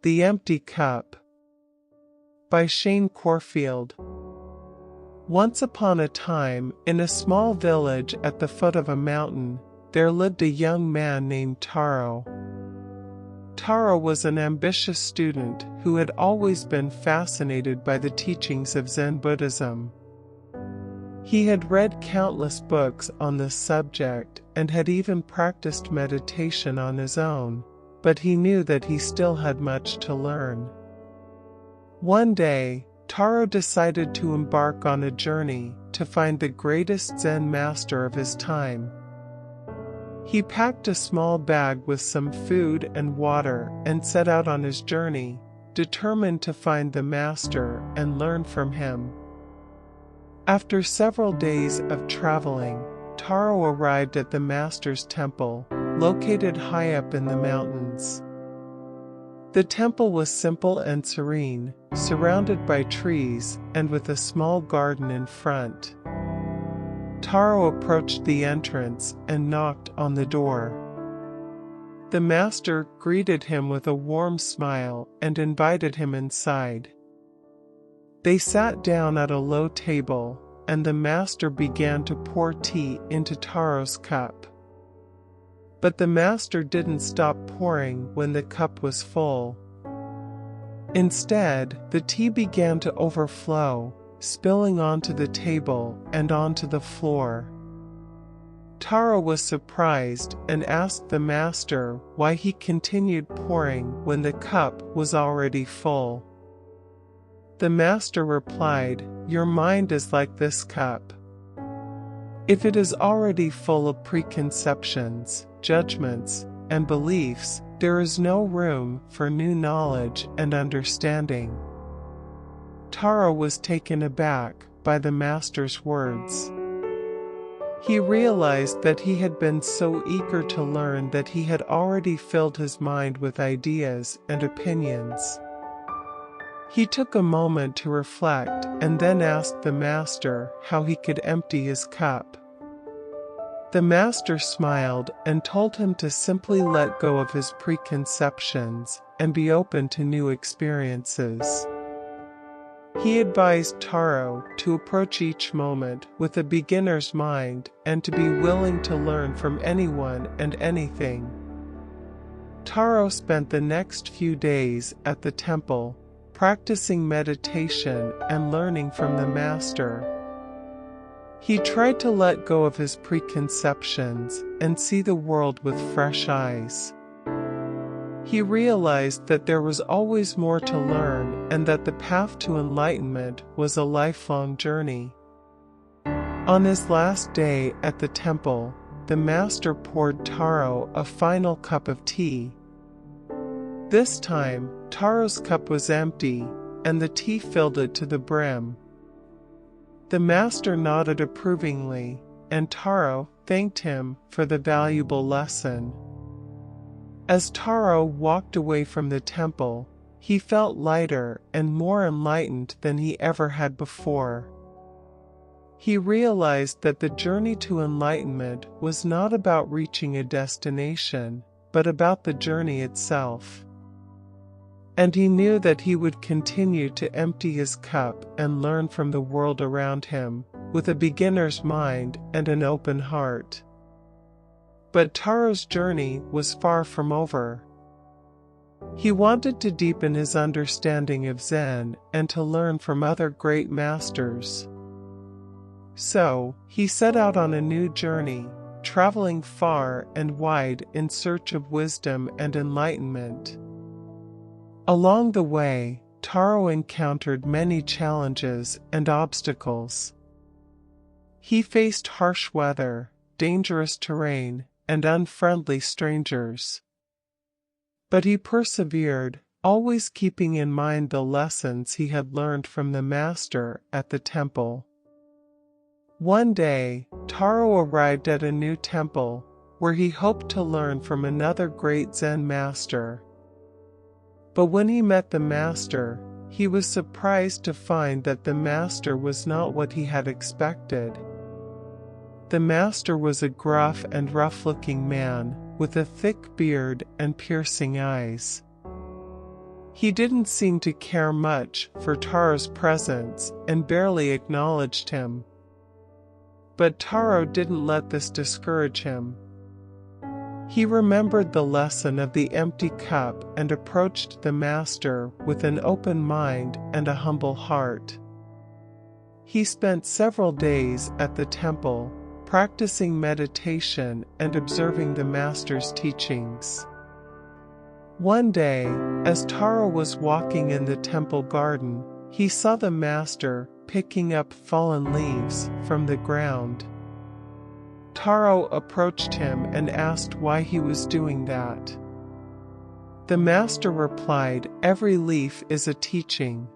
The Empty Cup by Shane Corfield. Once upon a time, in a small village at the foot of a mountain, there lived a young man named Taro. Taro was an ambitious student who had always been fascinated by the teachings of Zen Buddhism. He had read countless books on this subject and had even practiced meditation on his own, but he knew that he still had much to learn. One day, Taro decided to embark on a journey to find the greatest Zen master of his time. He packed a small bag with some food and water and set out on his journey, determined to find the master and learn from him. After several days of traveling, Taro arrived at the master's temple, located high up in the mountains. The temple was simple and serene, surrounded by trees and with a small garden in front. Taro approached the entrance and knocked on the door. The master greeted him with a warm smile and invited him inside. They sat down at a low table, and the master began to pour tea into Taro's cup. But the master didn't stop pouring when the cup was full. Instead, the tea began to overflow, spilling onto the table and onto the floor. Taro was surprised and asked the master why he continued pouring when the cup was already full. The master replied, "Your mind is like this cup. If it is already full of preconceptions, judgments, and beliefs, there is no room for new knowledge and understanding." Taro was taken aback by the master's words. He realized that he had been so eager to learn that he had already filled his mind with ideas and opinions. He took a moment to reflect and then asked the master how he could empty his cup. The master smiled and told him to simply let go of his preconceptions and be open to new experiences. He advised Taro to approach each moment with a beginner's mind and to be willing to learn from anyone and anything. Taro spent the next few days at the temple, practicing meditation and learning from the master. He tried to let go of his preconceptions and see the world with fresh eyes. He realized that there was always more to learn and that the path to enlightenment was a lifelong journey. On his last day at the temple, the master poured Taro a final cup of tea. This time, Taro's cup was empty, and the tea filled it to the brim. The master nodded approvingly, and Taro thanked him for the valuable lesson. As Taro walked away from the temple, he felt lighter and more enlightened than he ever had before. He realized that the journey to enlightenment was not about reaching a destination, but about the journey itself. And he knew that he would continue to empty his cup and learn from the world around him, with a beginner's mind and an open heart. But Taro's journey was far from over. He wanted to deepen his understanding of Zen and to learn from other great masters. So, he set out on a new journey, traveling far and wide in search of wisdom and enlightenment. Along the way, Taro encountered many challenges and obstacles. He faced harsh weather, dangerous terrain, and unfriendly strangers. But he persevered, always keeping in mind the lessons he had learned from the master at the temple. One day, Taro arrived at a new temple, where he hoped to learn from another great Zen master. But when he met the master, he was surprised to find that the master was not what he had expected. The master was a gruff and rough-looking man, with a thick beard and piercing eyes. He didn't seem to care much for Taro's presence and barely acknowledged him. But Taro didn't let this discourage him. He remembered the lesson of the empty cup and approached the master with an open mind and a humble heart. He spent several days at the temple, practicing meditation and observing the master's teachings. One day, as Taro was walking in the temple garden, he saw the master picking up fallen leaves from the ground. Taro approached him and asked why he was doing that. The master replied, "Every leaf is a teaching.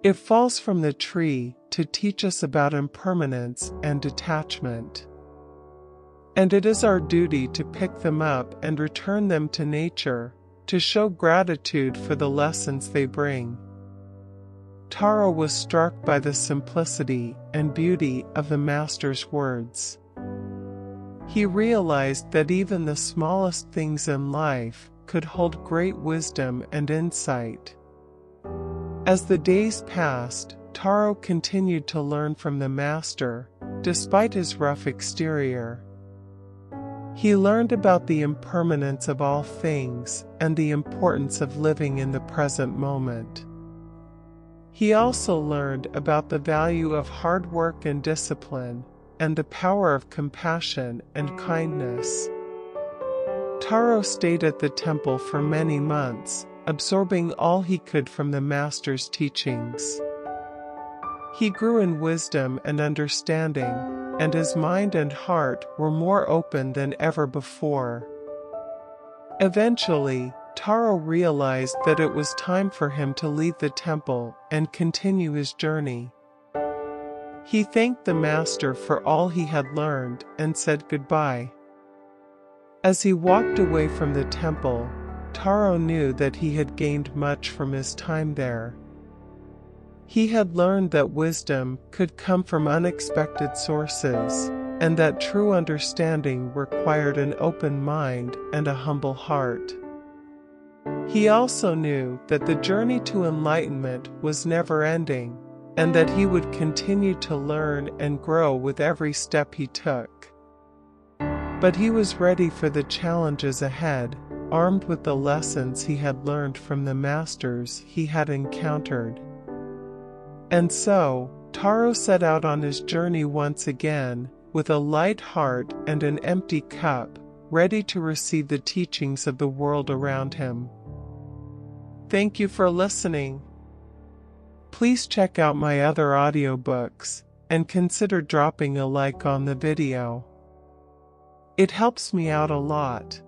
It falls from the tree to teach us about impermanence and detachment. And it is our duty to pick them up and return them to nature, to show gratitude for the lessons they bring." Taro was struck by the simplicity and beauty of the master's words. He realized that even the smallest things in life could hold great wisdom and insight. As the days passed, Taro continued to learn from the master, despite his rough exterior. He learned about the impermanence of all things and the importance of living in the present moment. He also learned about the value of hard work and discipline, and the power of compassion and kindness. Taro stayed at the temple for many months, absorbing all he could from the master's teachings. He grew in wisdom and understanding, and his mind and heart were more open than ever before. Eventually, Taro realized that it was time for him to leave the temple and continue his journey. He thanked the master for all he had learned and said goodbye. As he walked away from the temple, Taro knew that he had gained much from his time there. He had learned that wisdom could come from unexpected sources, and that true understanding required an open mind and a humble heart. He also knew that the journey to enlightenment was never-ending, and that he would continue to learn and grow with every step he took. But he was ready for the challenges ahead, armed with the lessons he had learned from the masters he had encountered. And so, Taro set out on his journey once again, with a light heart and an empty cup, ready to receive the teachings of the world around him. Thank you for listening. Please check out my other audiobooks, and consider dropping a like on the video. It helps me out a lot.